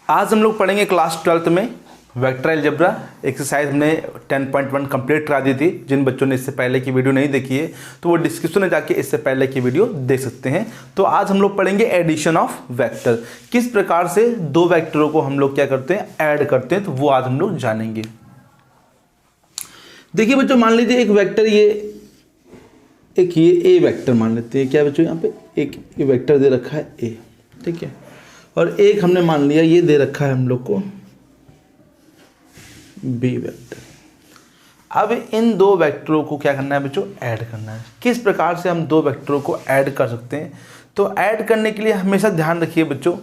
आज हम लोग पढ़ेंगे क्लास 12th में वेक्टर अलजेब्रा एक्सरसाइज हमने 10.1 कंप्लीट करा दी थी। जिन बच्चों ने इससे पहले की वीडियो नहीं देखी है तो वो डिस्क्रिप्शन में जाके इससे पहले की वीडियो देख सकते हैं। तो आज हम लोग पढ़ेंगे एडिशन ऑफ वेक्टर, किस प्रकार से दो वेक्टरों को हम लोग क्या करते हैं, ऐड करते हैं, तो वो आज हम लोग जानेंगे। देखिए बच्चों, मान लीजिए एक वेक्टर ये ए वेक्टर मान लेते हैं। क्या बच्चों, यहाँ पे एक वेक्टर दे रखा है ए, ठीक है, और एक हमने मान लिया ये दे रखा है हम लोग को बी वेक्टर। अब इन दो वेक्टरों को क्या करना है बच्चों, ऐड करना है। किस प्रकार से हम दो वेक्टरों को ऐड कर सकते हैं, तो ऐड करने के लिए हमेशा ध्यान रखिए बच्चों,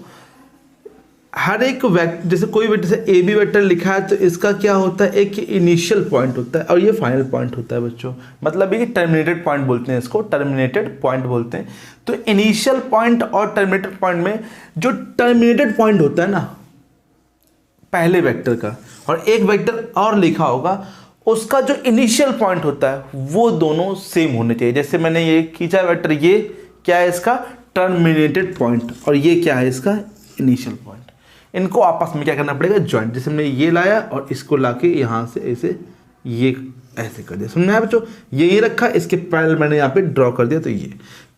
हर एक वेक्टर, जैसे कोई वेक्टर से ए बी वेक्टर लिखा है तो इसका क्या होता है, एक इनिशियल पॉइंट होता है और ये फाइनल पॉइंट होता है बच्चों। मतलब ये टर्मिनेटेड पॉइंट बोलते हैं, इसको टर्मिनेटेड पॉइंट बोलते हैं। तो इनिशियल पॉइंट और टर्मिनेटेड पॉइंट में जो टर्मिनेटेड पॉइंट होता है ना पहले वेक्टर का, और एक वेक्टर और लिखा होगा उसका जो इनिशियल पॉइंट होता है वो दोनों सेम होने चाहिए। जैसे मैंने ये खींचा वेक्टर, ये क्या है इसका टर्मिनेटेड पॉइंट और ये क्या है इसका इनिशियल पॉइंट। इनको आपस में क्या करना पड़ेगा, ज्वाइंट। जैसे मैंने ये लाया और इसको लाके यहाँ से ऐसे ये ऐसे कर दिया, समझ में आया बच्चों। ये रखा, इसके पैरेलल मैंने यहाँ पे ड्रॉ कर दिया।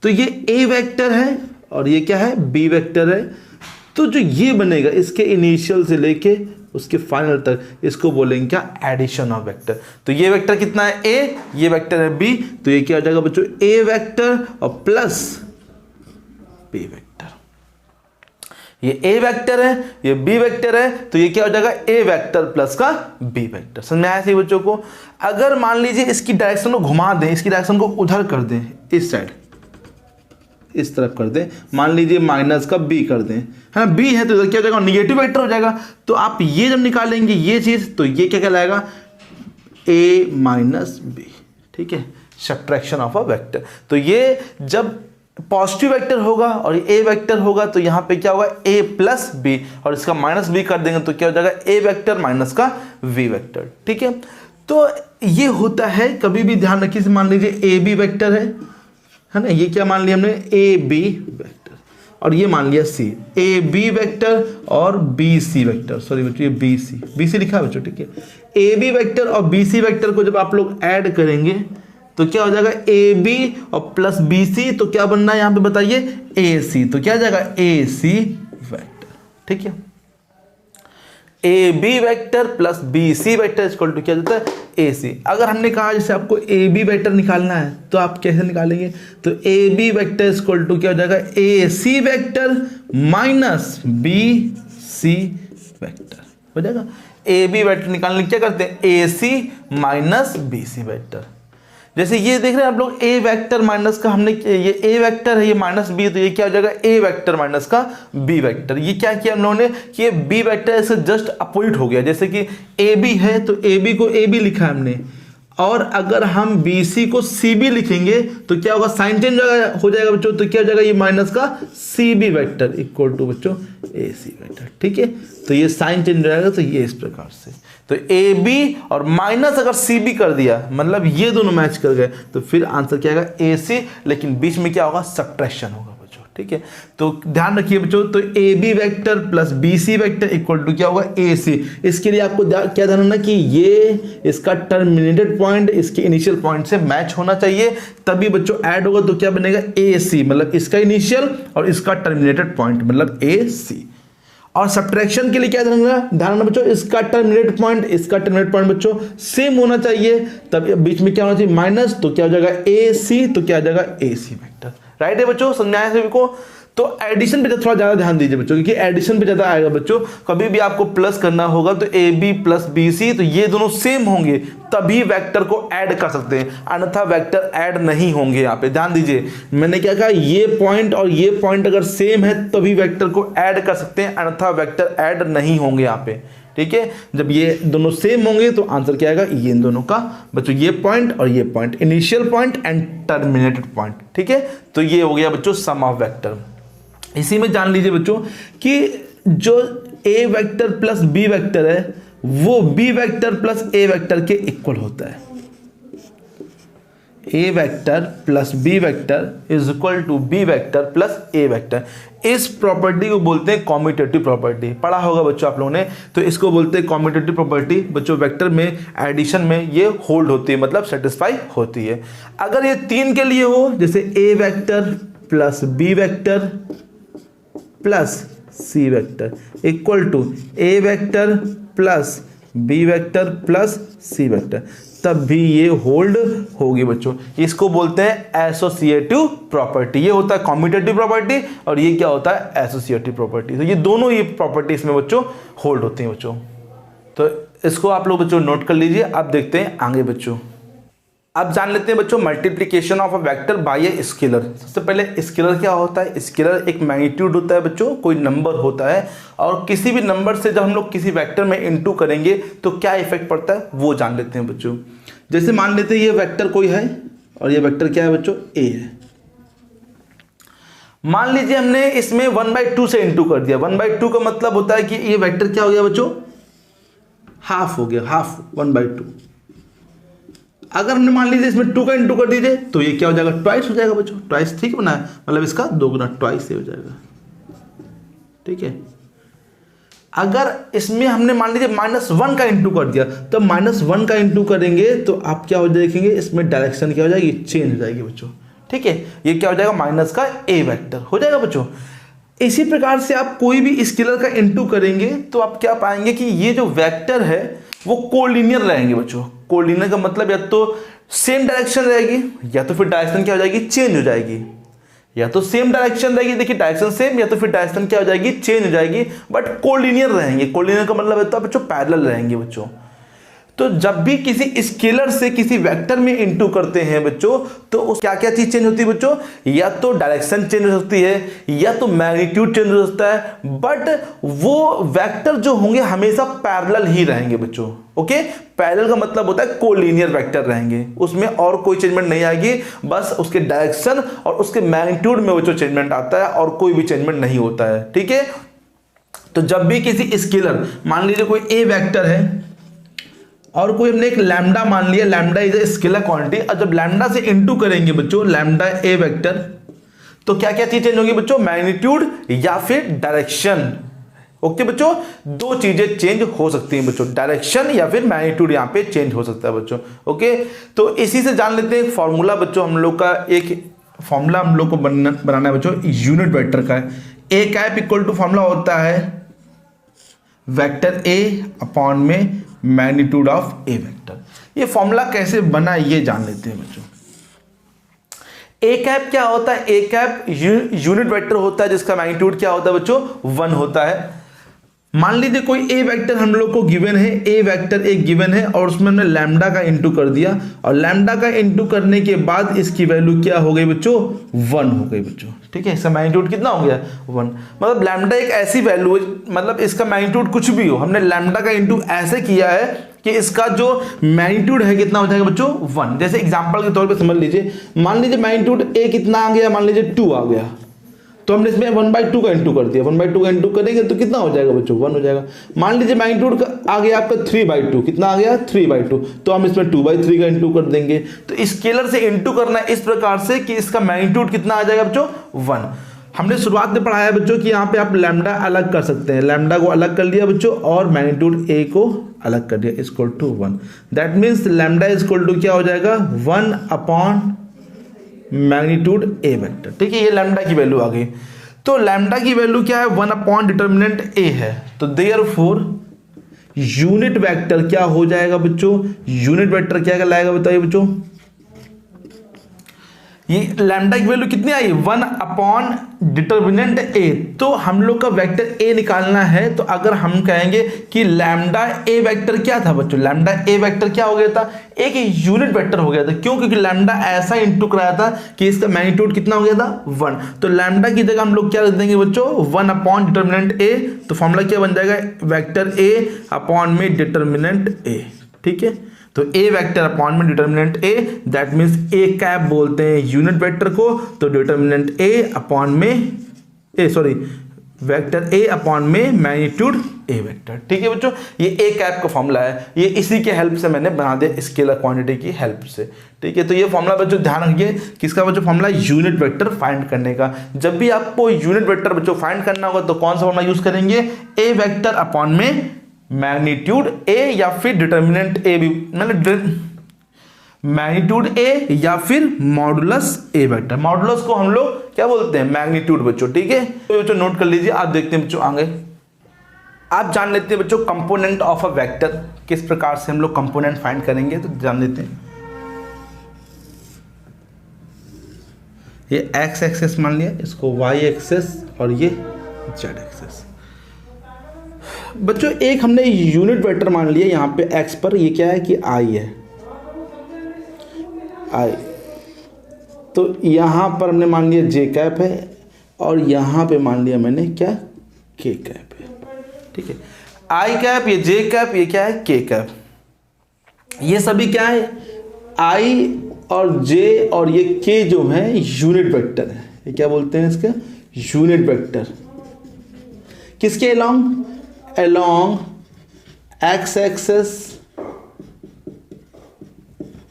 तो ये ए वेक्टर है और ये क्या है बी वेक्टर है। तो जो ये बनेगा इसके इनिशियल से लेके उसके फाइनल तक, इसको बोलेंगे क्या, एडिशन ऑफ वेक्टर। तो ये वेक्टर कितना है ए, ये वेक्टर है बी, तो ये क्या हो जाएगा बच्चों, ए वेक्टर और प्लस बी वेक्टर। ये ए वेक्टर है, ये बी वेक्टर है, तो ये क्या हो जाएगा, ए वेक्टर प्लस का बी वेक्टर। समझ में आया सही बच्चों को। अगर मान लीजिए इसकी डायरेक्शन को घुमा दें, इसकी डायरेक्शन को उधर कर दें, इस साइड इस तरफ कर दें, मान लीजिए माइनस का बी कर दें, है ना, बी है तो क्या हो जाएगा, निगेटिव वेक्टर हो जाएगा। तो आप ये जब निकालेंगे ये चीज़, तो ये क्या कहलाएगा, ए माइनस बी, ठीक है, सब्ट्रैक्शन ऑफ अ वेक्टर। तो ये जब पॉजिटिव वेक्टर होगा और ए वेक्टर होगा तो यहाँ पे क्या होगा, ए प्लस बी, और इसका माइनस बी कर देंगे तो क्या हो जाएगा, ए वेक्टर माइनस का वी वेक्टर, ठीक है। तो ये होता है, कभी भी ध्यान रखिए, मान लीजिए ए बी वेक्टर है ना, ये क्या मान लिया हमने, ए बी वेक्टर, और ये मान लिया सी, ए बी वेक्टर और बी सी वेक्टर, सॉरी बच्चों ये बी सी लिखा है बच्चों, ठीक है। ए बी वेक्टर और बी सी वेक्टर को जब आप लोग ऐड करेंगे तो क्या हो जाएगा, ए बी और प्लस बी सी, तो क्या बनना है यहाँ पे बताइए, ए सी। तो क्या हो जाएगा, ए सी वेक्टर, ठीक है। A B vector plus B C vector equal to क्या जाता है, ए सी। अगर हमने कहा जैसे आपको ए बी वेक्टर निकालना है तो आप कैसे निकालेंगे, तो A B vector equal to क्या हो जाएगा, A C vector minus B C vector हो जाएगा। ए बी वेक्टर निकालने क्या करते हैं, A C minus B C vector. जैसे ये देख रहे हैं आप लोग, ए वेक्टर माइनस का हमने, ये ए वेक्टर है, ये माइनस बी, तो ये क्या हो जाएगा, ए वेक्टर माइनस का बी वेक्टर। ये क्या किया हम लोगों ने कि ये बी वेक्टर इससे जस्ट अपोजिट हो गया। जैसे कि ए बी है तो ए बी को ए बी लिखा है हमने, और अगर हम बी सी को सी बी लिखेंगे तो क्या होगा, साइन चेंज हो जाएगा बच्चों। तो क्या हो जाएगा, ये माइनस का C B vector equal to बच्चों ए सी वेक्टर, ठीक है। तो ये साइन चेंज हो जाएगा, तो ये इस प्रकार से, तो ए बी और माइनस अगर सी बी कर दिया, मतलब ये दोनों मैच कर गए, तो फिर आंसर क्या आएगा, ए सी, लेकिन बीच में क्या होगा, सब्ट्रैक्शन होगा बच्चों, ठीक है। तो ध्यान रखिए बच्चों, तो A B vector plus B C vector equal to क्या होगा, ए सी। इसके लिए आपको क्या ध्यान रखना कि ये इसका टर्मिनेटेड पॉइंट इसके इनिशियल पॉइंट से मैच होना चाहिए, तभी बच्चों ऐड होगा। तो क्या बनेगा, ए सी, मतलब इसका इनिशियल और इसका टर्मिनेटेड पॉइंट, मतलब ए सी। और सब्ट्रैक्शन के लिए क्या ध्यान रखना बच्चों, इसका टर्मिनेट पॉइंट इसका टर्मिनेट पॉइंट बच्चों सेम होना चाहिए, तब बीच में क्या होना चाहिए, माइनस, तो क्या हो जाएगा, ए सी, तो क्या हो जाएगा, ए सी वेक्टर। राइट है बच्चों, समझाया सभी को। तो एडिशन पे थोड़ा ज्यादा ध्यान दीजिए बच्चों, क्योंकि एडिशन पे ज्यादा आएगा बच्चों। कभी भी आपको प्लस करना होगा तो A B plus B C, तो ये दोनों सेम होंगे तभी वेक्टर को ऐड कर सकते हैं, अन्यथा वेक्टर ऐड नहीं होंगे। यहाँ पे ध्यान दीजिए, मैंने क्या कहा, ये पॉइंट और ये पॉइंट अगर सेम है तभी वेक्टर को ऐड कर सकते हैं, अन्यथा वेक्टर ऐड नहीं होंगे यहाँ पे, ठीक है। जब ये दोनों सेम होंगे तो आंसर क्या आएगा, ये इन दोनों का बच्चों, ये पॉइंट और ये point, initial point and terminated point, ठीक है। तो ये हो गया बच्चों सम ऑफ वेक्टर। इसी में जान लीजिए बच्चों कि जो A vector plus B vector है वो B vector plus A vector के इक्वल होता है। A vector plus B vector is equal to B vector plus A vector. इस प्रॉपर्टी को बोलते हैं कॉम्यूटेटिव प्रॉपर्टी। पढ़ा होगा बच्चों आप लोगों ने, तो इसको बोलते हैं कॉम्यूटेटिव प्रॉपर्टी। बच्चों वेक्टर में एडिशन में ये होल्ड होती है, मतलब सेटिस्फाई होती है। अगर ये 3 के लिए हो, जैसे A vector plus B vector plus C vector equal to A vector plus B vector plus C vector, तब भी ये होल्ड होगी बच्चों। इसको बोलते हैं एसोसिएटिव प्रॉपर्टी। ये होता है कॉम्यूटेटिव प्रॉपर्टी और ये क्या होता है, एसोसिएटिव प्रॉपर्टी। तो ये दोनों ही प्रॉपर्टी इसमें बच्चों होल्ड होती हैं बच्चों। तो इसको आप लोग बच्चों नोट कर लीजिए। अब देखते हैं आगे बच्चों। अब जान लेते हैं बच्चों multiplication of a vector by a scalar. सबसे पहले स्केलर क्या होता है? स्केलर एक मैग्नीट्यूड होता है बच्चों, कोई नंबर होता है, और किसी भी नंबर से जब हम लोग किसी वेक्टर में इनटू करेंगे तो क्या इफेक्ट पड़ता है वो जान लेते हैं बच्चों। जैसे मान लेते हैं ये वेक्टर कोई है और ये वेक्टर क्या है बच्चों, ए है। मान लीजिए हमने इसमें 1/2 से इनटू कर दिया। 1/2 का मतलब होता है कि ये वेक्टर क्या हो गया बच्चों, हाफ हो गया, हाफ 1/2। अगर हमने मान लीजिए इसमें 2 का इंटू कर दीजिए तो ये क्या हो जाएगा, ट्वाइस हो जाएगा बच्चों। ट्वाइस ठीक बना है, मतलब इसका 2 गुना, ट्वाइस से हो जाएगा। ठीक है। अगर इसमें हमने मान लीजिए -1 का इंटू कर दिया, तो -1 का इंटू करेंगे तो आप क्या हो देखेंगे, इसमें डायरेक्शन क्या हो जाएगी, चेंज हो जाएगी बच्चों। ठीक है। ये क्या हो जाएगा, माइनस का ए वेक्टर हो जाएगा बच्चों। इसी प्रकार से आप कोई भी स्केलर का इंटू करेंगे तो आप क्या पाएंगे कि ये जो वेक्टर है वो कोलिनियर रहेंगे बच्चों। कोलिनियर का मतलब या तो सेम डायरेक्शन रहेगी या तो फिर डायरेक्शन क्या हो जाएगी, चेंज हो जाएगी। या तो सेम डायरेक्शन रहेगी, देखिए डायरेक्शन सेम, या तो फिर डायरेक्शन क्या हो जाएगी, चेंज हो जाएगी, बट कोलिनियर रहेंगे। कोलिनियर का मतलब होता है बच्चों पैरेलल रहेंगे बच्चों। तो जब भी किसी स्केलर से किसी वेक्टर में इनटू करते हैं बच्चों, तो उस क्या क्या चीज चेंज होती है बच्चों, या तो डायरेक्शन चेंज हो सकती है या तो मैग्नीट्यूड चेंज हो सकता है, बट वो वेक्टर जो होंगे हमेशा पैरेलल ही रहेंगे बच्चों। ओके। पैरेलल का मतलब होता है कोलिनियर वेक्टर रहेंगे, उसमें और कोई चेंजमेंट नहीं आएगी, बस उसके डायरेक्शन और उसके मैग्नीट्यूड में बच्चों चेंजमेंट आता है और कोई भी चेंजमेंट नहीं होता है। ठीक है। तो जब भी किसी स्केलर, मान लीजिए कोई ए वेक्टर है और कोई हमने एक लैम्डा मान लिया, lambda is a scalar quantity, और जब लैम्डा से इनटू करेंगे बच्चों लैम्डा ए वेक्टर, तो क्या क्या चीज चेंज होगी बच्चों, मैग्नीट्यूड या फिर डायरेक्शन। ओके बच्चों, 2 चीजें चेंज हो सकती हैं बच्चों, डायरेक्शन या फिर मैग्नीट्यूड यहाँ पे चेंज हो सकता है बच्चों। ओके। तो इसी से जान लेते हैं फॉर्मूला बच्चों, हम लोग का एक फॉर्मूला हम लोग को बनाना है बच्चों यूनिट वेक्टर का है। A cap equal to formula होता है वेक्टर ए अपॉन में मैग्नीट्यूड ऑफ ए वेक्टर। ये फॉर्मूला कैसे बना ये जान लेते हैं बच्चों। ए कैप क्या होता है, ए कैप यूनिट वेक्टर होता है जिसका मैग्नीट्यूड क्या होता है बच्चों, 1 होता है। मान लीजिए कोई ए वेक्टर हम लोग को गिवन है, ए वेक्टर एक गिवन है और उसमें हमने लैम्डा का इंटू कर दिया, और लैम्डा का इंटू करने के बाद इसकी वैल्यू क्या हो गई बच्चों, 1 हो गई बच्चों। ठीक है। इसका मैग्नीट्यूड कितना हो गया, 1। मतलब लैम्डा एक ऐसी वैल्यू है, मतलब इसका मैग्नीट्यूड कुछ भी हो, हमने लैम्डा का इंटू ऐसे किया है कि इसका जो मैग्नीट्यूड है कितना हो जाएगा बच्चों, 1। जैसे एग्जांपल के तौर पे समझ लीजिए, मान लीजिए मैग्नीट्यूड ए कितना आ गया, मान लीजिए 2 आ गया, तो हमने इसमें 1/2 का इंटू कर दिया। 1/2 का इंटू करेंगे तो कितना हो जाएगा बच्चों, 1 हो जाएगा। मान लीजिए मैग्नीट्यूड आ गया आपका 3/2, कितना आ गया, 3/2, तो हम इसमें 2/3 का इंटू कर देंगे। तो स्केलर से इंटू करना इस प्रकार से कि इसका मैग्नीट्यूड कितना आ जाएगा बच्चों, 1। हमने शुरुआत में पढ़ाया बच्चों कि यहाँ पे आप लैम्डा अलग कर सकते हैं, लैम्डा को अलग कर लिया बच्चों और मैग्नीट्यूड ए को अलग कर दिया, equal to 1। That means lambda equal to क्या हो जाएगा, 1 अपॉन मैग्नीट्यूड ए वेक्टर। ठीक है। ये लैम्डा की वैल्यू आ गई। तो लैम्डा की वैल्यू क्या है, 1 अपॉन डिटर्मिनेंट ए है, तो देयरफॉर यूनिट वेक्टर क्या हो जाएगा बच्चों, यूनिट वेक्टर क्या कहलाएगा बताइए बच्चों। ये लैम्डा की वैल्यू कितनी आई, 1 अपॉन डिटर्मिनेंट ए। तो हम लोग का वेक्टर ए निकालना है, तो अगर हम कहेंगे कि लैम्डा ए वेक्टर क्या था बच्चों, लैम्डा ए वेक्टर क्या हो गया था, एक यूनिट वेक्टर हो गया था। क्यों, क्योंकि लैम्डा ऐसा इंटू कराया था कि इसका मैग्नीट्यूड कितना हो गया था, 1। तो लैम्डा की जगह हम लोग क्या रख देंगे बच्चों, 1 अपॉन डिटर्मिनेंट ए। तो फॉर्मूला क्या बन जाएगा, वेक्टर ए अपॉन में डिटर्मिनेंट ए। ठीक है। तो ए वेक्टर अपॉन में determinant A, that means A cap बोलते हैं यूनिट वेक्टर को, तो डिटर्मिनेंट ए अपॉन में वेक्टर ए अपॉन में मैग्नीट्यूड ए वेक्टर। ठीक है बच्चों, ये ए कैप का फॉर्मूला है, ये इसी के हेल्प से मैंने बना दिया, स्केलर क्वांटिटी की हेल्प से। ठीक है, तो ये फॉर्मूला बच्चों ध्यान रखिए, किसका बच्चों फॉर्मूला, यूनिट वेक्टर फाइंड करने का। जब भी आपको यूनिट वेक्टर बच्चों फाइंड करना होगा तो कौन सा फॉर्मूला यूज करेंगे, ए वेक्टर अपॉन में मैग्नीट्यूड ए या फिर डिटर्मिनेंट ए भी, मतलब मैग्नीट्यूड ए या फिर मॉडुलस ए वेक्टर। मॉडुलस को हम लोग क्या बोलते हैं, मैग्नीट्यूड बच्चों। ठीक है, तो बच्चों नोट कर लीजिए। आप देखते हैं बच्चों आगे, आप जान लेते हैं बच्चों कंपोनेंट ऑफ अ वेक्टर, किस प्रकार से हम लोग कंपोनेंट फाइंड करेंगे, तो जान लेते हैं। ये एक्स एक्सेस मान लिया, इसको वाई एक्सेस और ये जेड एक्सेस। बच्चों एक हमने यूनिट वेक्टर मान लिया यहाँ पे एक्स पर, ये क्या है कि आई है, आई। तो यहाँ पर हमने मान लिया जे कैप है और यहाँ पे मान लिया मैंने क्या, के कैप है। ठीक है, आई कैप, ये जे कैप, ये क्या है, के कैप। ये सभी क्या है, आई और जे और ये के जो है यूनिट वेक्टर है। ये क्या बोलते हैं इसका, यूनिट वेक्टर। किसके along, along X axis,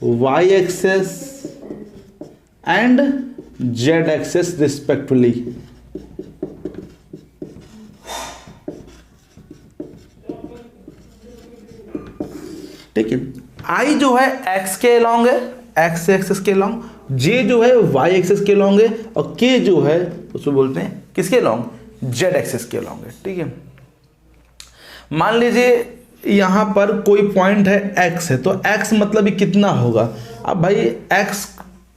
y axis and z axis respectively। ठीक है, I जो है x के अलोंग है, x एक्सिस के अलोंग, J जो है y एक्सिस के अलोंग है और K जो है उसको बोलते हैं किसके अलोंग, z एक्सिस के अलोंग है। ठीक है, मान लीजिए यहाँ पर कोई पॉइंट है x है, तो x मतलब ये कितना होगा। अब भाई x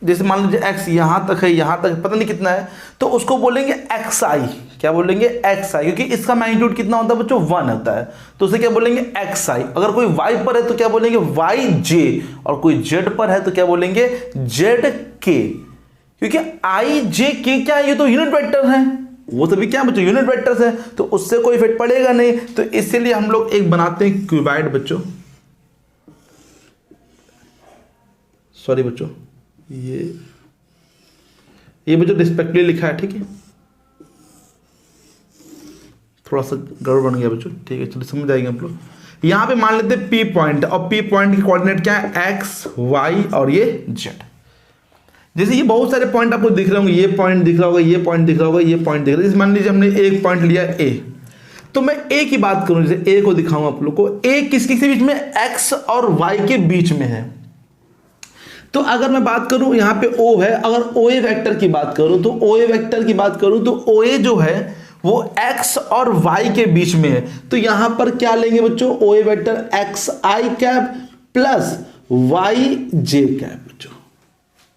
जैसे मान लीजिए x यहाँ तक है, यहाँ तक पता नहीं कितना है, तो उसको बोलेंगे xi। क्या बोलेंगे, xi, क्योंकि इसका मैग्नीट्यूड कितना होता है बच्चों, 1 होता है, तो उसे क्या बोलेंगे, xi। अगर कोई y पर है तो क्या बोलेंगे, yj, और कोई z पर है तो क्या बोलेंगे, zk। क्योंकि i j k क्या है, ये तो यूनिट वेक्टर है, वो सभी क्या बच्चों यूनिट वेक्टर्स है, तो उससे कोई इफेक्ट पड़ेगा नहीं। तो इसीलिए हम लोग एक बनाते हैं क्यूबाइड बच्चों, सॉरी बच्चों ये बच्चों रिस्पेक्टली लिखा है। ठीक है, थोड़ा सा गड़बड़ बन गया बच्चों। ठीक है, चलिए समझ आएंगे हम लोग। यहां पे मान लेते हैं पी पॉइंट, और पी पॉइंट की कोऑर्डिनेट क्या है, एक्स वाई और ये जेड। जैसे ये बहुत सारे पॉइंट आपको दिख रहे होंगे, ये पॉइंट दिख रहा होगा, ये पॉइंट दिख रहा होगा, ये पॉइंट दिख रहा है। जैसे मान लीजिए हमने एक पॉइंट लिया ए, तो मैं ए की बात करूं, जैसे ए को दिखाऊं आप लोग को, ए किसके बीच में, एक्स और वाई के बीच में है। तो अगर मैं बात करूं यहाँ पे ओ है, अगर ओ ए वेक्टर की बात करूं, तो ओ ए वेक्टर की बात करूं तो ओ ए जो है वो एक्स और वाई के बीच में है। तो यहां पर क्या लेंगे बच्चों, ओ ए वेक्टर एक्स आई कैप प्लस वाई जे कैप बच्चों।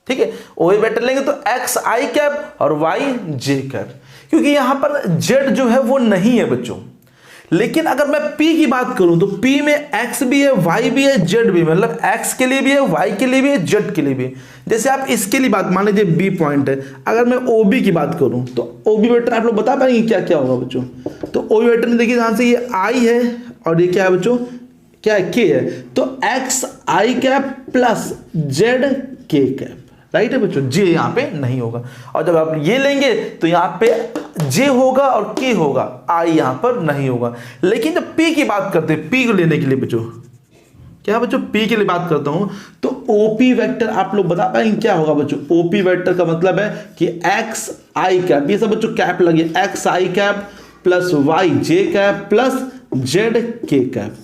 ठीक है, ओ ए वेक्टर लेंगे तो एक्स आई कैप और वाई जे कैप, क्योंकि यहां पर जेड जो है वो नहीं है बच्चों। लेकिन अगर मैं P की बात करूं तो P में x भी है, y भी है, z भी, मतलब x के लिए भी है, y के लिए भी है, z के लिए भी है। जैसे आप इसके लिए बात मान लीजिए B पॉइंट है, अगर मैं OB की बात करूं तो OB वेक्टर आप लोग बता पाएंगे क्या क्या होगा बच्चों। तो OB वेक्टर में देखिए ध्यान से, ये I है और ये क्या है बच्चों, क्या है, K है। तो x I cap plus z K cap, right है बच्चों, जे यहाँ पे नहीं होगा। और जब आप ये लेंगे तो यहाँ पे जे होगा और के होगा, आई यहाँ पर नहीं होगा। लेकिन जब पी की बात करते हैं, पी को लेने के लिए बच्चों, क्या बच्चों पी के लिए बात करता हूं, तो ओपी वेक्टर आप लोग बता पाएंगे क्या होगा बच्चों। ओपी वेक्टर का मतलब है कि एक्स आई कैप, ये सब बच्चों कैप लगे, एक्स आई कैप प्लस वाई जे कैप प्लस जेड के कैप।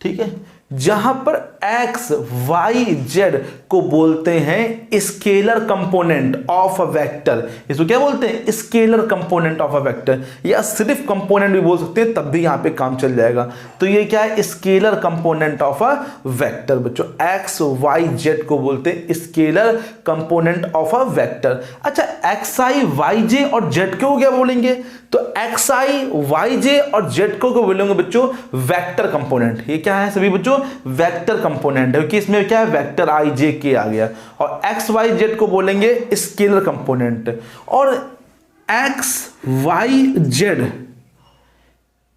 ठीक है, जहां पर x, y, z को बोलते हैं scalar component of a vector. इसको क्या बोलते हैं, scalar component of a vector, या सिर्फ कंपोनेंट भी बोल सकते हैं, तब भी यहां पे काम चल जाएगा। तो ये क्या है, scalar component of a vector बच्चों। x, y, z को बोलते हैं scalar component of a vector. अच्छा, xi, yj और z को क्या बोलेंगे, तो xi, yj और z को बोलेंगे बच्चों वेक्टर कंपोनेंट। ये क्या है सभी बच्चों, वेक्टर कंपोनेंट है, क्योंकि इसमें क्या है, वेक्टर आई जे के आ गया। और एक्स वाई जेड को बोलेंगे स्केलर कंपोनेंट। और एक्स वाई जेड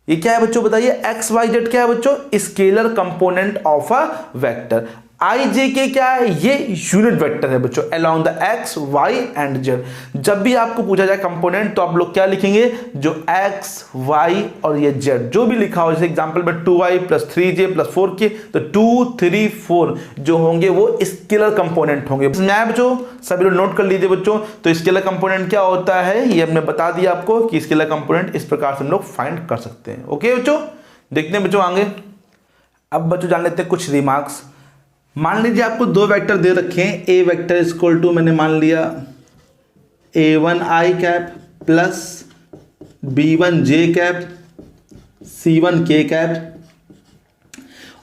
ये क्या है बच्चों, बताइए, एक्स वाई जेड क्या है बच्चों, scalar component of a vector. I J K क्या है, ये यूनिट वेक्टर है बच्चों along the X Y and Z. जब भी आपको पूछा जाए कंपोनेंट तो आप लोग क्या लिखेंगे, जो एक्स वाई और ये जेड जो भी लिखा हो, जैसे एग्जांपल में 2y + 3j + 4k, तो 2 3 4 जो होंगे वो स्केलर कंपोनेंट होंगे। मैं बच्चों सभी लोग नोट कर लीजिए बच्चों। तो स्केलर कंपोनेंट क्या होता है ये हमने बता दिया आपको कि स्केलर कंपोनेंट इस प्रकार से हम लोग फाइंड कर सकते हैं। ओके बच्चों, देखते हैं बच्चों आगे। अब बच्चों जान लेते हैं कुछ रिमार्क्स। मान लीजिए आपको दो वेक्टर दे रखे हैं, ए वेक्टर इक्वल टू मैंने मान लिया a1i cap plus b1j cap c1k cap,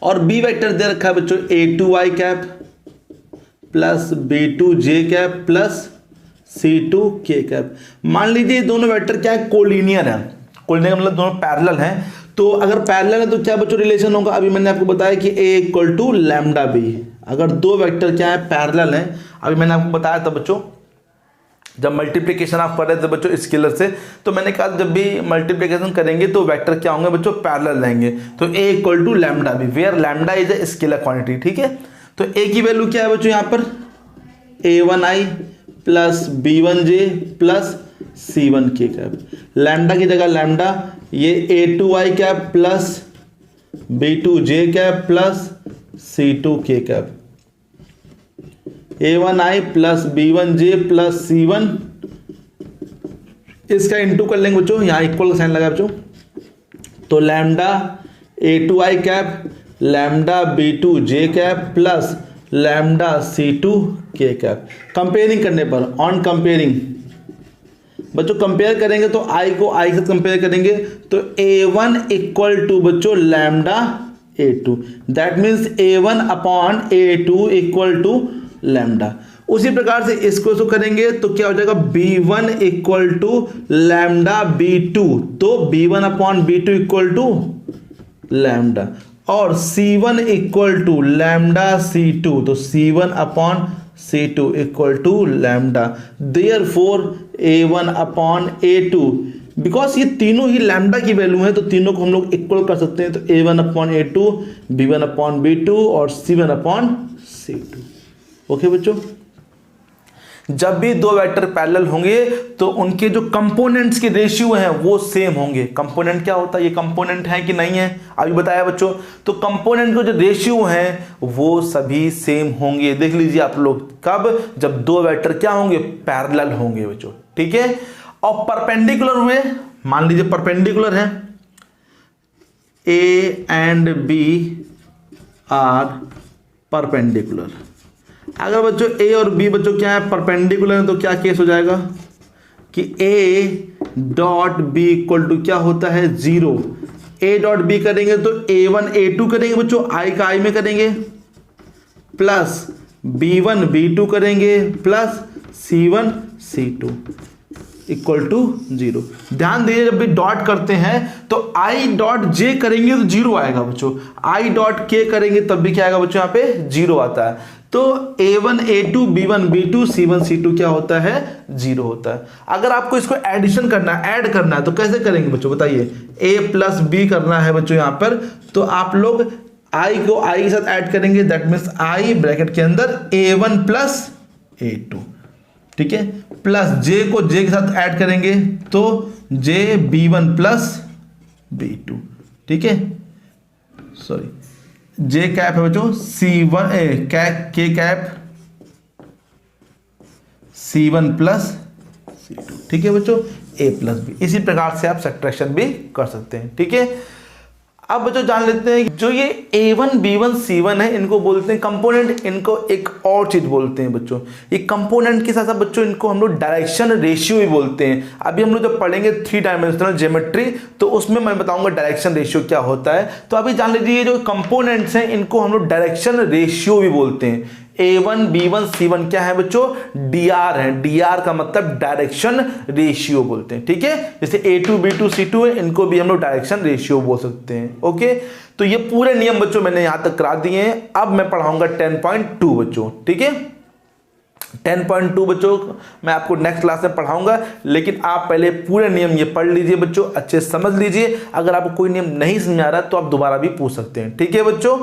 और बी वेक्टर दे रखा है बच्चों a2i cap plus b2j cap plus c2k cap. मान लीजिए दोनों वेक्टर क्या है, कोलिनियर है। कोलिनियर मतलब दोनों पैरेलल हैं। तो अगर पैरेलल है तो क्या बच्चों रिलेशन होगा, अभी मैंने आपको बताया कि a = λb। अगर दो वेक्टर क्या है, पैरेलल है, अभी मैंने आपको बताया था बच्चों जब मल्टीप्लिकेशन आप कर रहे थे बच्चों स्केलर से, तो मैंने कहा जब भी मल्टीप्लिकेशन करेंगे तो वेक्टर क्या होंगे बच्चों, पैरेलल रहेंगे। तो a = λb where lambda is a scalar quantity. ठीक है, तो a की वैल्यू क्या है बच्चों, यहाँ पर a1i plus b1j plus c1k cap. Lambda की जगह लैम्डा, ये a2i cap plus b2j cap plus c2k cap, a1i plus b1j plus c1, इसका इंटू कर लेंगे बच्चों, यहाँ इक्वल का साइन लगा बच्चों। तो lambda a2i cap lambda b2j cap plus lambda c2k cap. Comparing करने पर, ऑन कंपेयरिंग बच्चों कंपेयर करेंगे तो i को i के साथ कंपेयर करेंगे तो a1 = बच्चों lambda a2, that means a1 upon a2 = lambda. उसी प्रकार से इसको तो करेंगे तो क्या हो जाएगा, b1 = लैम्डा b2, तो b1 अपॉन b2 = लैम्डा, और c1 = लैम्डा c2, तो c1 upon c2 = lambda. Therefore a1 upon a2, because ये तीनों ही लैम्डा की वैल्यू है तो तीनों को हम लोग इक्वल कर सकते हैं। तो a1 upon a2, b1 upon b2 और c1 अपॉन c2। ओके बच्चों, जब भी दो वेक्टर पैरेलल होंगे तो उनके जो कंपोनेंट्स के रेशियो हैं वो सेम होंगे। कंपोनेंट क्या होता है, ये कंपोनेंट है कि नहीं है अभी बताया बच्चों। तो कंपोनेंट के जो रेशियो हैं वो सभी सेम होंगे। देख लीजिए आप लोग, कब, जब दो वेक्टर क्या होंगे, पैरेलल होंगे बच्चों। ठीक है, और परपेंडिकुलर हुए, मान लीजिए परपेंडिकुलर है, A and B are perpendicular. अगर बच्चों a और b बच्चों क्या है, परपेंडिकुलर है, तो क्या केस हो जाएगा कि a डॉट b = क्या होता है, 0। a डॉट b करेंगे तो a1 a2 करेंगे बच्चों, i का i में करेंगे, प्लस b1 b2 करेंगे, प्लस c1 c2 = 0। ध्यान दीजिए जब भी डॉट करते हैं तो i डॉट j करेंगे तो 0 आएगा बच्चों, i डॉट k करेंगे तब भी क्या आएगा बच्चों, यहाँ पे 0 आता है। तो a1 a2 b1 b2 c1 c2 क्या होता है, 0 होता है। अगर आपको इसको एडिशन करना है, ऐड करना है, तो कैसे करेंगे बच्चों बताइए, a प्लस b करना है बच्चों यहाँ पर, तो आप लोग i को i के साथ ऐड करेंगे, दैट मीन्स i ब्रैकेट के अंदर a1 प्लस a2, ठीक है, प्लस j को j के साथ ऐड करेंगे तो j b1 प्लस b2, ठीक है, सॉरी j कैप है बच्चों c1 k cap c1 plus c2, ठीक है बच्चों, a प्लस b। इसी प्रकार से आप सब्ट्रैक्शन भी कर सकते हैं। ठीक है, अब बच्चों जान लेते हैं जो ये a1 b1 c1 है इनको बोलते हैं कंपोनेंट। इनको एक और चीज बोलते हैं बच्चों, ये कंपोनेंट के साथ साथ बच्चों इनको हम लोग डायरेक्शन रेशियो भी बोलते हैं। अभी हम लोग जब पढ़ेंगे 3 डायमेंशनल ज्योमेट्री तो उसमें मैं बताऊंगा डायरेक्शन रेशियो क्या होता है। तो अभी जान लीजिए ये जो कंपोनेंट्स हैं इनको हम लोग डायरेक्शन रेशियो भी बोलते हैं। a1 b1 c1 क्या है बच्चों, dr है। dr का मतलब डायरेक्शन रेशियो बोलते हैं। ठीक है, जैसे a2 b2 c2 है, इनको भी हम लोग डायरेक्शन रेशियो बोल सकते हैं। ओके, तो ये पूरे नियम बच्चों मैंने यहां तक करा दिए हैं। अब मैं पढ़ाऊंगा 10.2 बच्चों। ठीक है, 10.2 बच्चों मैं आपको नेक्स्ट क्लास में पढ़ाऊंगा, लेकिन आप पहले पूरे नियम ये पढ़ लीजिए बच्चों, अच्छे से समझ लीजिए। अगर आपको कोई नियम नहीं समझ आ रहा तो आप दोबारा भी पूछ सकते हैं। ठीक है बच्चों।